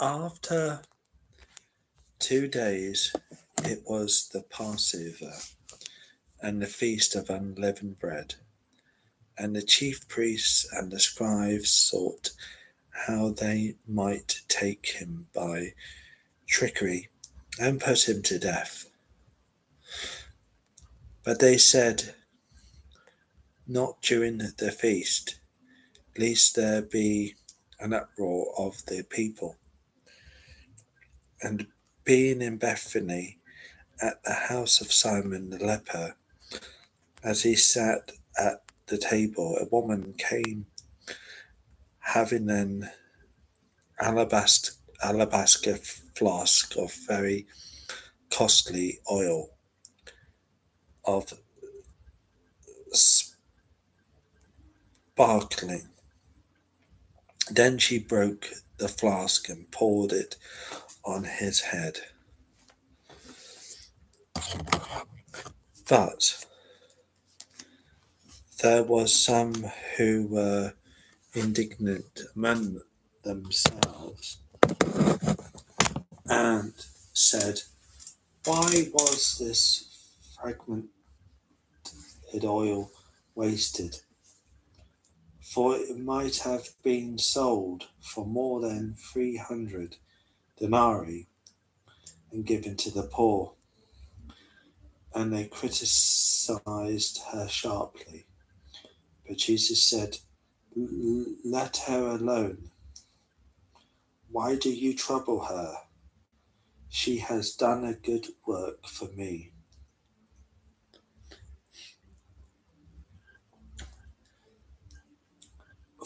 After 2 days, it was the Passover and the feast of unleavened bread. And the chief priests and the scribes sought how they might take him by trickery and put him to death. But they said, "Not during the feast, lest there be an uproar of the people." And being in Bethany at the house of Simon the leper, as he sat at the table, a woman came having an alabaster flask of very costly oil of sparkling. Then she broke the flask and poured it on his head. But there was some who were indignant among themselves and said, "Why was this fragmented oil wasted? For it might have been sold for more than 300 denarii and given to the poor." And they criticized her sharply. But Jesus said, "Let her alone. Why do you trouble her? She has done a good work for me.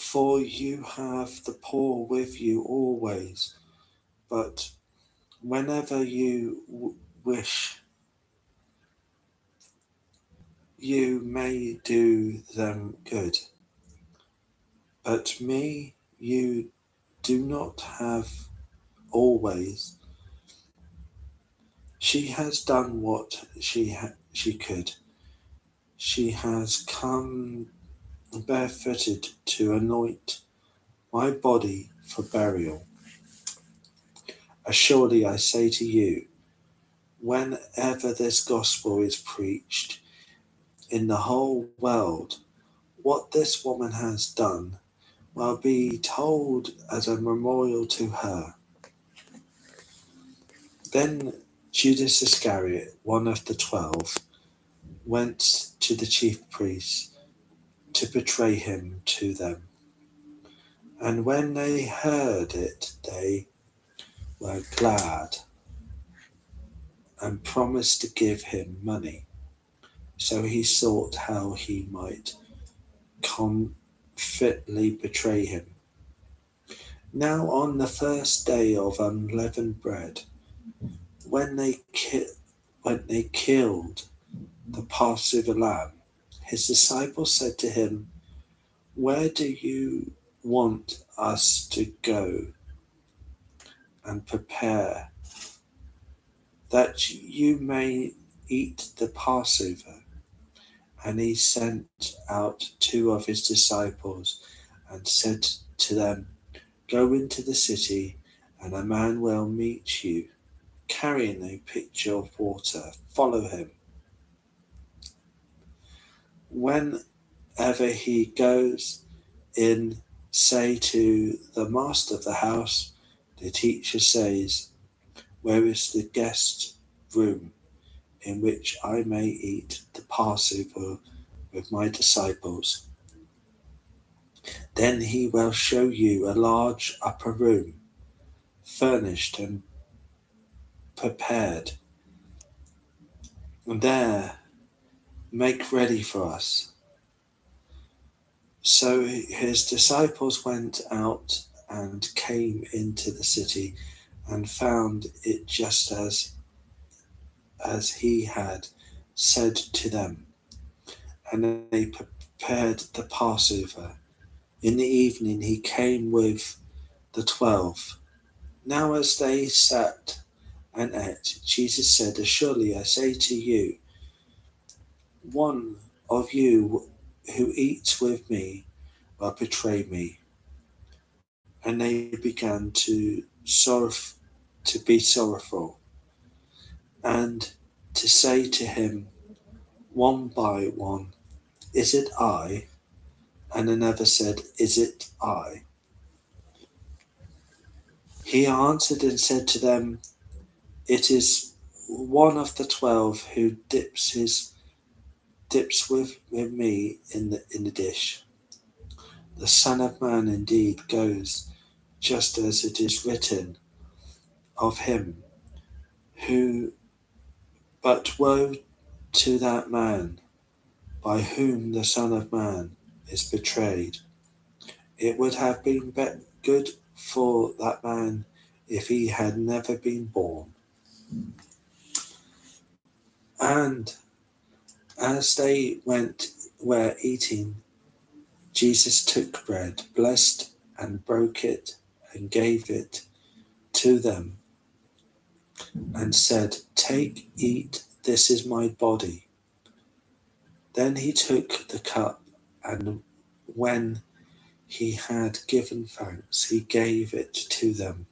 For you have the poor with you always, but whenever you wish, you may do them good. But me you do not have always." She has done what she could. She has come barefooted to anoint my body for burial. Assuredly, I say to you, whenever this gospel is preached in the whole world, what this woman has done will be told as a memorial to her. Then Judas Iscariot, one of the 12, went to the chief priests to betray him to them. And when they heard it, they were glad and promised to give him money. So he sought how he might confidently betray him. Now on the first day of unleavened bread, when they killed the Passover lamb, his disciples said to him, "Where do you want us to go and prepare that you may eat the Passover?" And he sent out 2 of his disciples and said to them, "Go into the city, and a man will meet you, carrying a pitcher of water. Follow him. Whenever he goes in, say to the master of the house, 'The teacher says, where is the guest room in which I may eat the Passover with my disciples?' Then he will show you a large upper room, furnished and prepared. And there make ready for us." So his disciples went out and came into the city and found it just as he had said to them. And they prepared the Passover. In the evening he came with the 12. Now as they sat and ate, Jesus said, "Surely I say to you, one of you who eats with me will betray me." And they began to sorrowful, and to say to him one by one, "Is it I?" And another said, "Is it I?" He answered and said to them, "It is one of the 12 who dips with me in the dish. The Son of Man indeed goes just as it is written of him, who but woe to that man by whom the Son of Man is betrayed. It would have been good for that man if he had never been born." And as they were eating, Jesus took bread, blessed and broke it, and gave it to them, and said, "Take, eat, this is my body." Then he took the cup, and when he had given thanks, he gave it to them,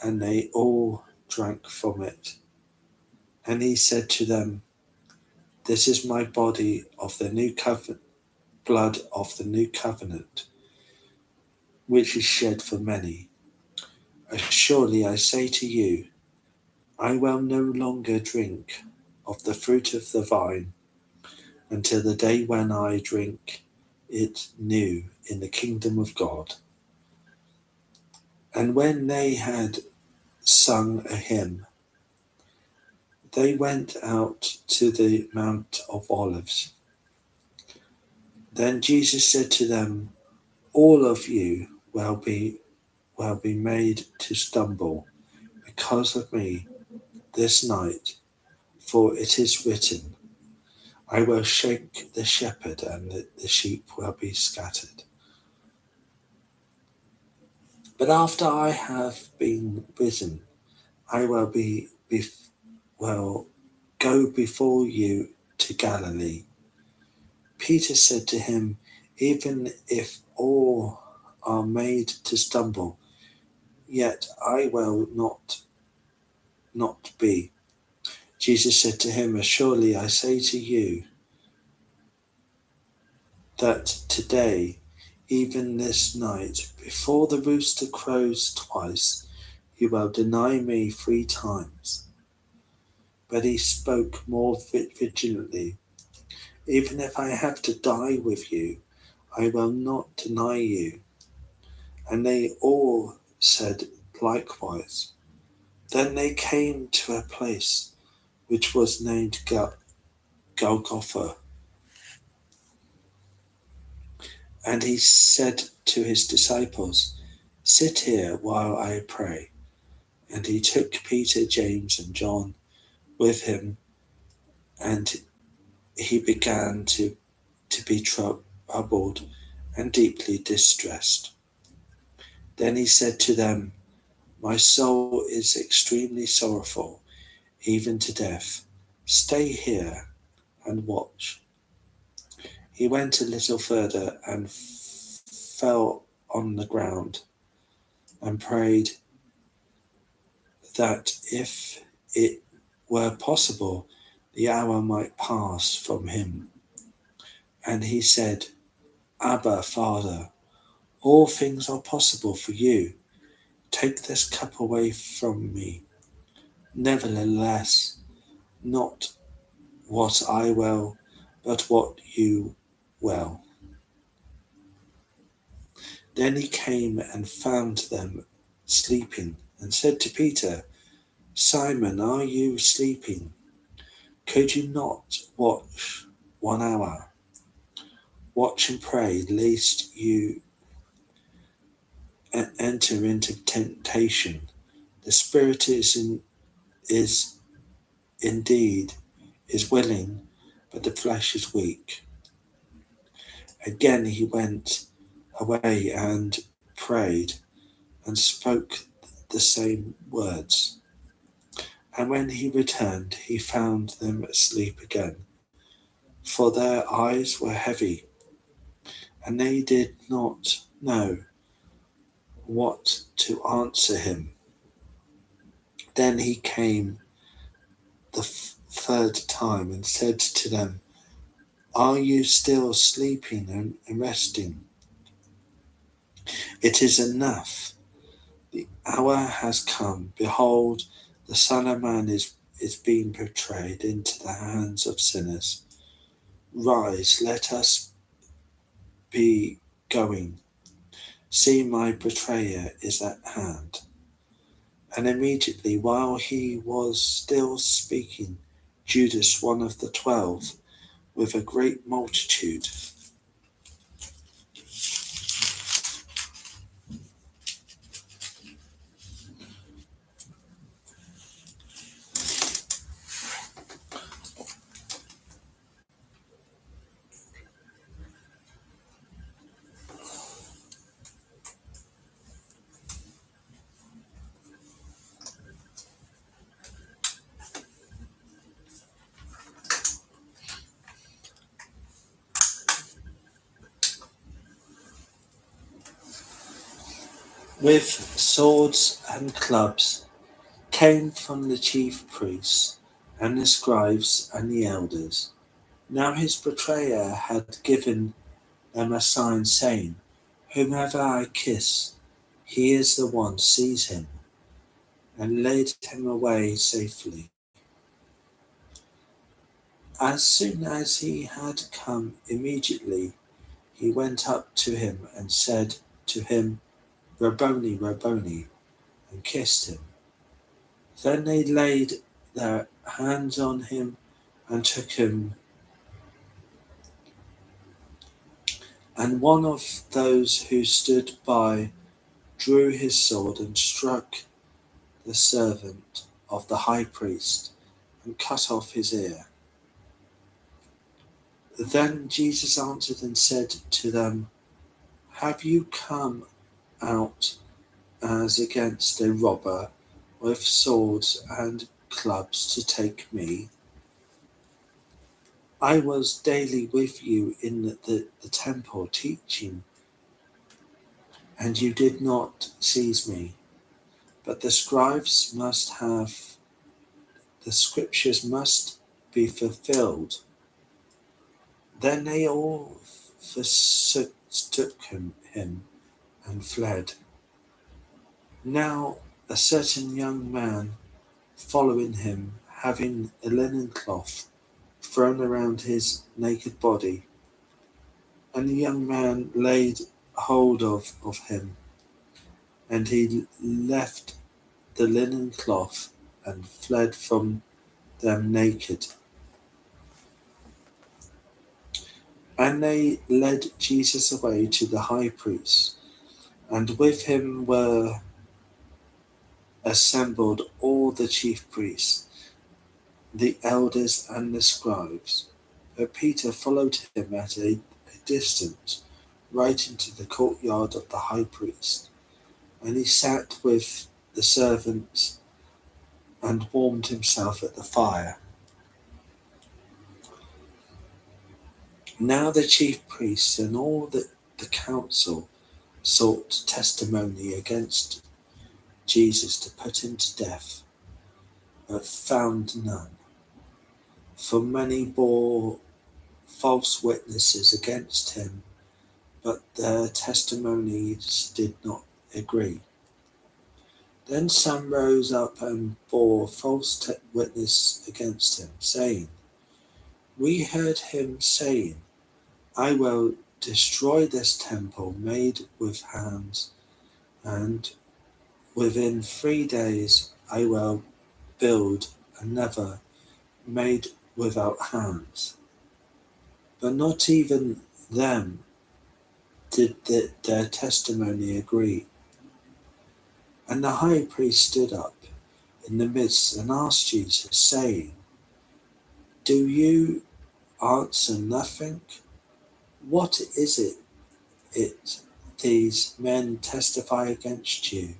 and they all drank from it. And he said to them, "This is my body of the new covenant, blood of the new covenant, which is shed for many. Surely I say to you, I will no longer drink of the fruit of the vine until the day when I drink it new in the kingdom of God." And when they had sung a hymn, they went out to the Mount of Olives. Then Jesus said to them, "All of you will be made to stumble because of me this night, for it is written, I will shake the shepherd, and the sheep will be scattered. But after I have been risen, I will go before you to Galilee." Peter said to him, "Even if all are made to stumble, yet I will not be." Jesus said to him, "Surely I say to you that today, even this night, before the rooster crows twice, you will deny me 3 times." But he spoke more vigilantly, "Even if I have to die with you, I will not deny you." And they all said likewise. Then they came to a place which was named Golgotha. And he said to his disciples, "Sit here while I pray." And he took Peter, James, and John with him, and he began to be troubled and deeply distressed. Then he said to them, "My soul is extremely sorrowful, even to death. Stay here and watch." He went a little further and fell on the ground and prayed that if it were possible, the hour might pass from him. And he said, "Abba, Father, all things are possible for you. Take this cup away from me. Nevertheless, not what I will, but what you will." Then he came and found them sleeping, and said to Peter, "Simon, are you sleeping? Could you not watch 1 hour? Watch and pray, lest you enter into temptation. The spirit is indeed willing, but the flesh is weak." Again he went away and prayed and spoke the same words. And when he returned, he found them asleep again, for their eyes were heavy, and they did not know what to answer him. Then he came the third time and said to them, "Are you still sleeping and resting? It is enough. The hour has come. Behold, the Son of Man is being betrayed into the hands of sinners. Rise, let us be going. See, my betrayer is at hand." And immediately, while he was still speaking, Judas, one of the 12, with a great multitude, with swords and clubs, came from the chief priests and the scribes and the elders. Now his betrayer had given them a sign, saying, "Whomever I kiss, he is the one, seize him," and led him away safely. As soon as he had come, immediately he went up to him and said to him, "Rabboni, Rabboni," and kissed him. Then they laid their hands on him and took him. And one of those who stood by drew his sword and struck the servant of the high priest and cut off his ear. Then Jesus answered and said to them, "Have you come out as against a robber with swords and clubs to take me? I was daily with you in the temple teaching, and you did not seize me. But the scriptures must be fulfilled." Then they all forsook him and fled. Now a certain young man following him, having a linen cloth thrown around his naked body, and the young man laid hold of him, and he left the linen cloth and fled from them naked. And they led Jesus away to the high priest, and with him were assembled all the chief priests, the elders, and the scribes. But Peter followed him at a distance, right into the courtyard of the high priest, and he sat with the servants and warmed himself at the fire. Now the chief priests and all the council sought testimony against Jesus to put him to death, but found none. For many bore false witnesses against him, but their testimonies did not agree. Then some rose up and bore false witness against him, saying, "We heard him saying, 'I will destroy this temple made with hands, and within 3 days I will build another made without hands.' But not even them did their testimony agree. And the high priest stood up in the midst and asked Jesus, saying, 'Do you answer nothing? What is it these men testify against you?'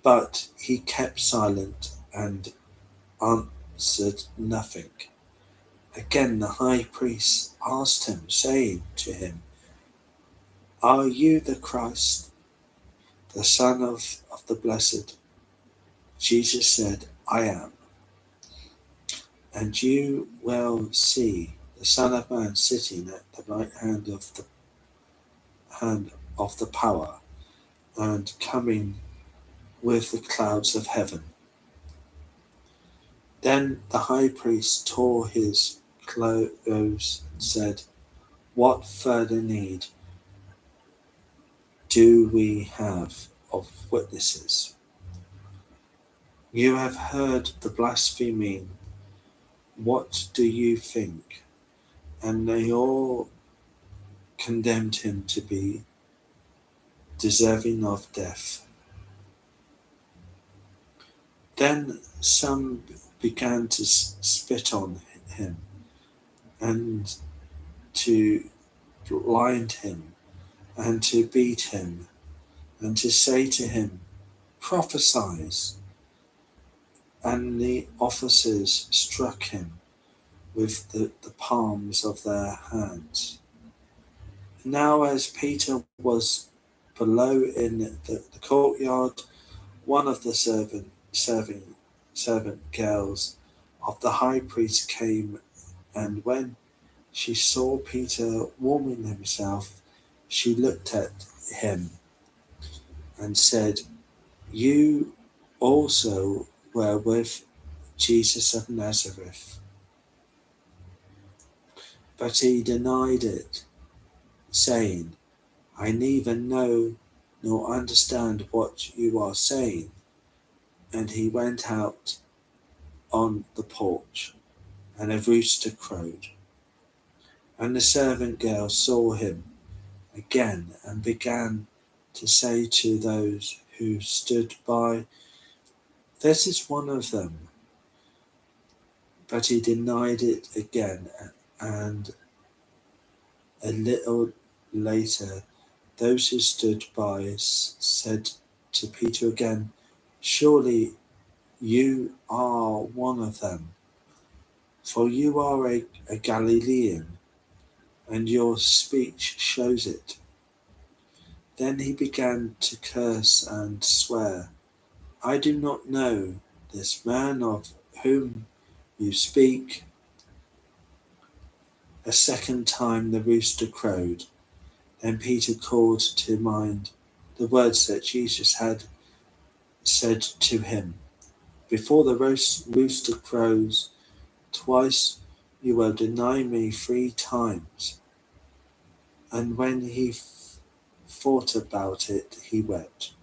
But he kept silent and answered nothing. Again the high priest asked him, saying to him, Are you the Christ, the Son of the Blessed? Jesus said, I am. And you will see the Son of Man sitting at the right hand of the power, and coming with the clouds of heaven. Then the high priest tore his clothes and said, What further need do we have of witnesses? You have heard the blaspheming. What do you think? And they all condemned him to be deserving of death. Then some began to spit on him and to blind him and to beat him and to say to him, Prophesy. And the officers struck him with the palms of their hands. Now as Peter was below in the courtyard, one of the servant girls of the high priest came, and when she saw Peter warming himself, she looked at him and said, You also were with Jesus of Nazareth. But he denied it, saying, I neither know nor understand what you are saying. And he went out on the porch, and a rooster crowed. And the servant girl saw him again and began to say to those who stood by, This is one of them. But he denied it again, and a little later those who stood by said to Peter again, Surely you are one of them, for you are a Galilean, and your speech shows it. Then he began to curse and swear, I do not know this man of whom you speak. A second time the rooster crowed. Then Peter called to mind the words that Jesus had said to him, Before the rooster crows twice, you will deny me 3 times. And when he thought about it, he wept.